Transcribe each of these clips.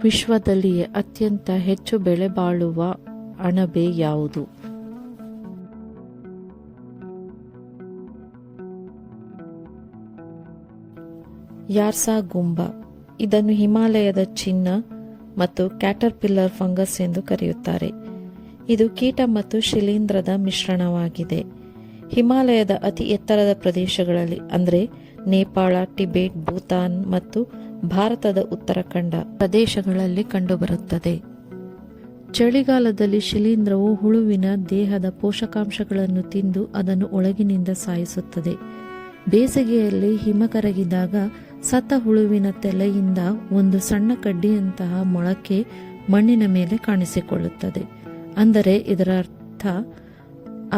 ವಿಶ್ವದಲ್ಲಿಯೇ ಅತ್ಯಂತ ಹೆಚ್ಚು ಬೆಲೆ ಬಾಳುವ ಅಣಬೆ ಯಾವುದು? ಯಾರ್ಸಾ ಗುಂಬಾ. ಇದನ್ನು ಹಿಮಾಲಯದ ಚಿನ್ನ ಮತ್ತು ಕ್ಯಾಟರ್ಪಿಲ್ಲರ್ ಫಂಗಸ್ ಎಂದು ಕರೆಯುತ್ತಾರೆ. ಇದು ಕೀಟ ಮತ್ತು ಶಿಲೀಂಧ್ರದ ಮಿಶ್ರಣವಾಗಿದೆ. ಹಿಮಾಲಯದ ಅತಿ ಎತ್ತರದ ಪ್ರದೇಶಗಳಲ್ಲಿ ಅಂದರೆ ನೇಪಾಳ, ಟಿಬೆಟ್, ಭೂತಾನ್ ಮತ್ತು ಭಾರತದ ಉತ್ತರಾಖಂಡ ಪ್ರದೇಶಗಳಲ್ಲಿ ಕಂಡುಬರುತ್ತದೆ. ಚಳಿಗಾಲದಲ್ಲಿ ಶಿಲೀಂಧ್ರವು ಹುಳುವಿನ ದೇಹದ ಪೋಷಕಾಂಶಗಳನ್ನು ತಿಂದು ಅದನ್ನು ಒಳಗಿನಿಂದ ಸಾಯಿಸುತ್ತದೆ. ಬೇಸಿಗೆಯಲ್ಲಿ ಹಿಮ ಕರಗಿದಾಗ ಸತ್ತ ಹುಳುವಿನ ತಲೆಯಿಂದ ಒಂದು ಸಣ್ಣ ಕಡ್ಡಿಯಂತಹ ಮೊಳಕೆ ಮಣ್ಣಿನ ಮೇಲೆ ಕಾಣಿಸಿಕೊಳ್ಳುತ್ತದೆ. ಅಂದರೆ ಇದರ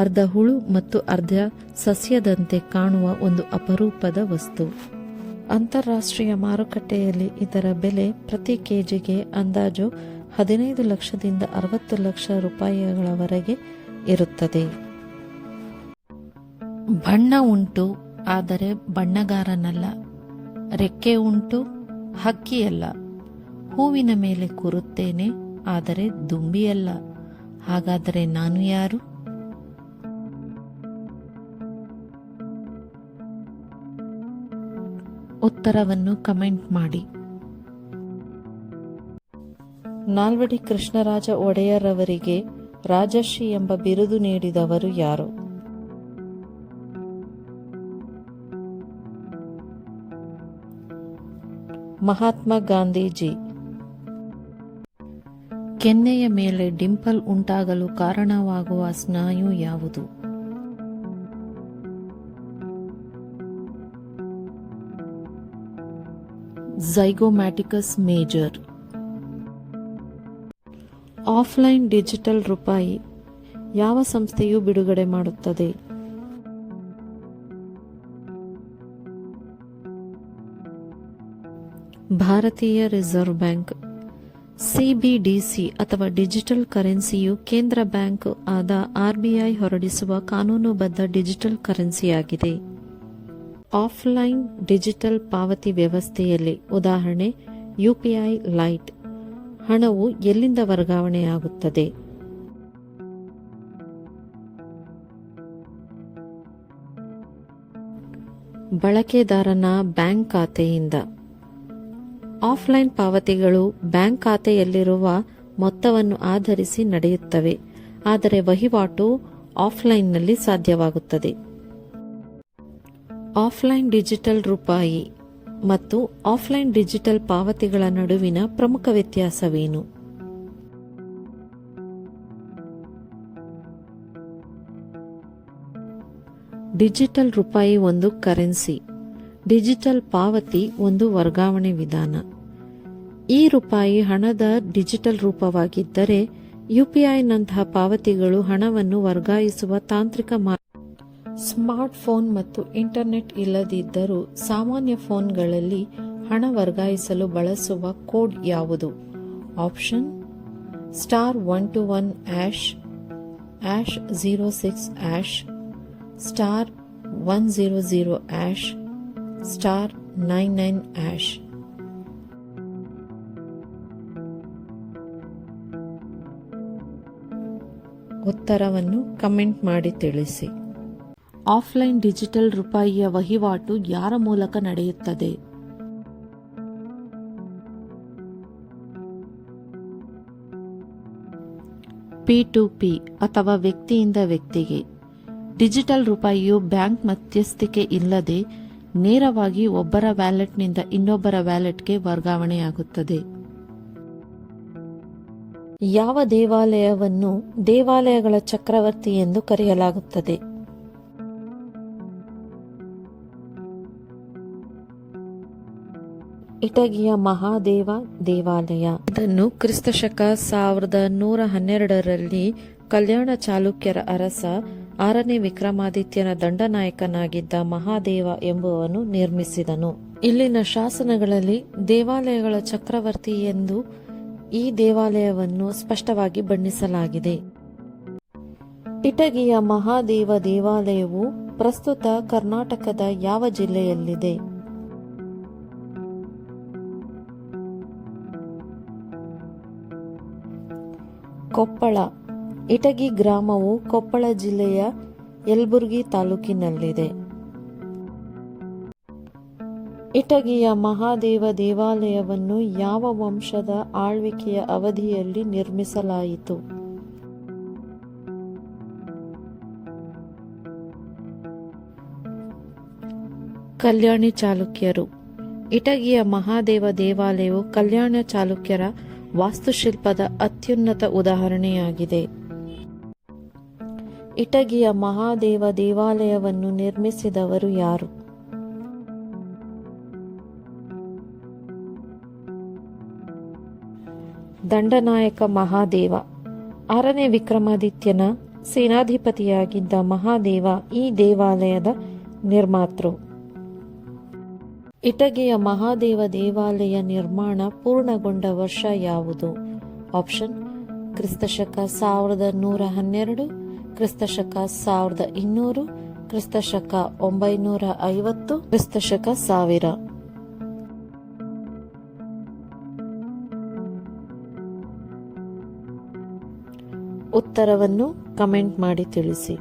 ಅರ್ಧ ಹುಳು ಮತ್ತು ಅರ್ಧ ಸಸ್ಯದಂತೆ ಕಾಣುವ ಒಂದು ಅಪರೂಪದ ವಸ್ತು. ಅಂತಾರಾಷ್ಟ್ರೀಯ ಮಾರುಕಟ್ಟೆಯಲ್ಲಿ ಇದರ ಬೆಲೆ ಪ್ರತಿ ಕೆಜಿಗೆ ಅಂದಾಜು 15 ಲಕ್ಷದಿಂದ 60 ಲಕ್ಷ ರೂಪಾಯಿಗಳವರೆಗೆ ಇರುತ್ತದೆ. ಬಣ್ಣ ಉಂಟು, ಆದರೆ ಬಣ್ಣಗಾರನಲ್ಲ. ರೆಕ್ಕೆ ಉಂಟು, ಹಕ್ಕಿಯಲ್ಲ. ಹೂವಿನ ಮೇಲೆ ಕೂರುತ್ತೇನೆ, ಆದರೆ ದುಂಬಿಯಲ್ಲ. ಹಾಗಾದರೆ ನಾನು ಯಾರು? ಉತ್ತರವನ್ನು ಕಮೆಂಟ್ ಮಾಡಿ. ನಾಲ್ವಡಿ ಕೃಷ್ಣರಾಜ ಒಡೆಯರ್ ಅವರಿಗೆ ರಾಜರ್ಷಿ ಎಂಬ ಬಿರುದು ನೀಡಿದವರು ಯಾರು? ಮಹಾತ್ಮ ಗಾಂಧೀಜಿ. ಕೆನ್ನೆಯ ಮೇಲೆ ಡಿಂಪಲ್ ಉಂಟಾಗಲು ಕಾರಣವಾಗುವ ಸ್ನಾಯು ಯಾವುದು? ಝೈಗೋಮ್ಯಾಟಿಕಸ್ ಮೇಜರ್. ಆಫ್ಲೈನ್ ಡಿಜಿಟಲ್ ರೂಪಾಯಿ ಯಾವ ಸಂಸ್ಥೆಯು ಬಿಡುಗಡೆ ಮಾಡುತ್ತದೆ? ಭಾರತೀಯ ರಿಸರ್ವ್ ಬ್ಯಾಂಕ್. ಸಿಬಿಡಿಸಿ ಅಥವಾ ಡಿಜಿಟಲ್ ಕರೆನ್ಸಿಯು ಕೇಂದ್ರ ಬ್ಯಾಂಕ್ ಆದ ಆರ್ಬಿಐ ಹೊರಡಿಸುವ ಕಾನೂನುಬದ್ಧ ಡಿಜಿಟಲ್ ಕರೆನ್ಸಿಯಾಗಿದೆ. ಆಫ್ಲೈನ್ ಡಿಜಿಟಲ್ ಪಾವತಿ ವ್ಯವಸ್ಥೆಯಲ್ಲಿ ಉದಾಹರಣೆ ಯುಪಿಐ ಲೈಟ್. ಹಣವು ಎಲ್ಲಿಂದ ವರ್ಗಾವಣೆಯಾಗುತ್ತದೆ? ಬಳಕೆದಾರನ ಬ್ಯಾಂಕ್ ಖಾತೆಯಿಂದ. ಆಫ್ಲೈನ್ ಪಾವತಿಗಳು ಬ್ಯಾಂಕ್ ಖಾತೆಯಲ್ಲಿರುವ ಮೊತ್ತವನ್ನು ಆಧರಿಸಿ ನಡೆಯುತ್ತವೆ, ಆದರೆ ವಹಿವಾಟು ಆಫ್ಲೈನ್ನಲ್ಲಿ ಸಾಧ್ಯವಾಗುತ್ತದೆ. ಆಫ್ಲೈನ್ ಡಿಜಿಟಲ್ ರೂಪಾಯಿ ಮತ್ತು ಆಫ್ಲೈನ್ ಡಿಜಿಟಲ್ ಪಾವತಿಗಳ ನಡುವಿನ ಪ್ರಮುಖ ವ್ಯತ್ಯಾಸವೇನು? ಡಿಜಿಟಲ್ ರೂಪಾಯಿ ಒಂದು ಕರೆನ್ಸಿ, ಡಿಜಿಟಲ್ ಪಾವತಿ ಒಂದು ವರ್ಗಾವಣೆ ವಿಧಾನ. ಈ ರೂಪಾಯಿ ಹಣದ ಡಿಜಿಟಲ್ ರೂಪವಾಗಿದ್ದರೆ ಯುಪಿಐನಂತಹ ಪಾವತಿಗಳು ಹಣವನ್ನು ವರ್ಗಾಯಿಸುವ ತಾಂತ್ರಿಕ ಸ್ಮಾರ್ಟ್ ಫೋನ್ ಮತ್ತು ಇಂಟರ್ನೆಟ್ ಇಲ್ಲದಿದ್ದರೂ ಸಾಮಾನ್ಯ ಫೋನ್ಗಳಲ್ಲಿ ಹಣ ವರ್ಗಾಯಿಸಲು ಬಳಸುವ ಕೋಡ್ ಯಾವುದು? ಆಪ್ಷನ್ *121##06# *100# *99#. ಉತ್ತರವನ್ನು ಕಮೆಂಟ್ ಮಾಡಿ ತಿಳಿಸಿ. ಆಫ್ಲೈನ್ ಡಿಜಿಟಲ್ ರೂಪಾಯಿಯ ವಹಿವಾಟು ಯಾರ ಮೂಲಕ ನಡೆಯುತ್ತದೆ? P2P ಅಥವಾ ವ್ಯಕ್ತಿಯಿಂದ ವ್ಯಕ್ತಿಗೆ. ಡಿಜಿಟಲ್ ರೂಪಾಯಿಯು ಬ್ಯಾಂಕ್ ಮಧ್ಯಸ್ಥಿಕೆ ಇಲ್ಲದೆ ನೇರವಾಗಿ ಒಬ್ಬರ ವ್ಯಾಲೆಟ್ನಿಂದ ಇನ್ನೊಬ್ಬರ ವ್ಯಾಲೆಟ್ಗೆ ವರ್ಗಾವಣೆಯಾಗುತ್ತದೆ. ಯಾವ ದೇವಾಲಯವನ್ನು ದೇವಾಲಯಗಳ ಚಕ್ರವರ್ತಿ ಎಂದು ಕರೆಯಲಾಗುತ್ತದೆ? ಇಟಗಿಯ ಮಹಾದೇವ ದೇವಾಲಯ. ಇದನ್ನು ಕ್ರಿಸ್ತಶಕ 1112ರಲ್ಲಿ ಕಲ್ಯಾಣ ಚಾಲುಕ್ಯರ ಅರಸ 6ನೇ ವಿಕ್ರಮಾದಿತ್ಯನ ದಂಡನಾಯಕನಾಗಿದ್ದ ಮಹಾದೇವ ಎಂಬುವನು ನಿರ್ಮಿಸಿದನು. ಇಲ್ಲಿನ ಶಾಸನಗಳಲ್ಲಿ ದೇವಾಲಯಗಳ ಚಕ್ರವರ್ತಿ ಎಂದು ಈ ದೇವಾಲಯವನ್ನು ಸ್ಪಷ್ಟವಾಗಿ ಬಣ್ಣಿಸಲಾಗಿದೆ. ಇಟಗಿಯ ಮಹಾದೇವ ದೇವಾಲಯವು ಪ್ರಸ್ತುತ ಕರ್ನಾಟಕದ ಯಾವ ಜಿಲ್ಲೆಯಲ್ಲಿದೆ? ಕೊಪ್ಪಳ. ಇಟಗಿ ಗ್ರಾಮವು ಕೊಪ್ಪಳ ಜಿಲ್ಲೆಯ ಯಲಬುರ್ಗಿ ತಾಲೂಕಿನಲ್ಲಿದೆ. ಇಟಗಿಯ ಮಹಾದೇವ ದೇವಾಲಯವನ್ನು ಯಾವ ವಂಶದ ಆಳ್ವಿಕೆಯ ಅವಧಿಯಲ್ಲಿ ನಿರ್ಮಿಸಲಾಯಿತು? ಕಲ್ಯಾಣಿ ಚಾಲುಕ್ಯರು. ಇಟಗಿಯ ಮಹಾದೇವ ದೇವಾಲಯವು ಕಲ್ಯಾಣ ಚಾಲುಕ್ಯರ ವಾಸ್ತುಶಿಲ್ಪದ ಅತ್ಯುನ್ನತ ಉದಾಹರಣೆಯಾಗಿದೆ. ಇಟಗಿಯ ಮಹಾದೇವ ದೇವಾಲಯವನ್ನು ನಿರ್ಮಿಸಿದವರು ಯಾರು? ದಂಡನಾಯಕ ಮಹಾದೇವ. 6ನೇ ವಿಕ್ರಮಾದಿತ್ಯನ ಸೇನಾಧಿಪತಿಯಾಗಿದ್ದ ಮಹಾದೇವ ಈ ದೇವಾಲಯದ ನಿರ್ಮಾತೃ. ಇಟಗಿಯ ಮಹಾದೇವ ದೇವಾಲಯ ನಿರ್ಮಾಣ ಪೂರ್ಣಗೊಂಡ ವರ್ಷ ಯಾವುದು? ಆಪ್ಷನ್: ಕ್ರಿಸ್ತಶಕ 1112, ಕ್ರಿಸ್ತಶಕ 1200, ಕ್ರಿಸ್ತಶಕ 950, ಕ್ರಿಸ್ತಶಕ 1000. ಉತ್ತರವನ್ನು ಕಮೆಂಟ್ ಮಾಡಿ ತಿಳಿಸಿ.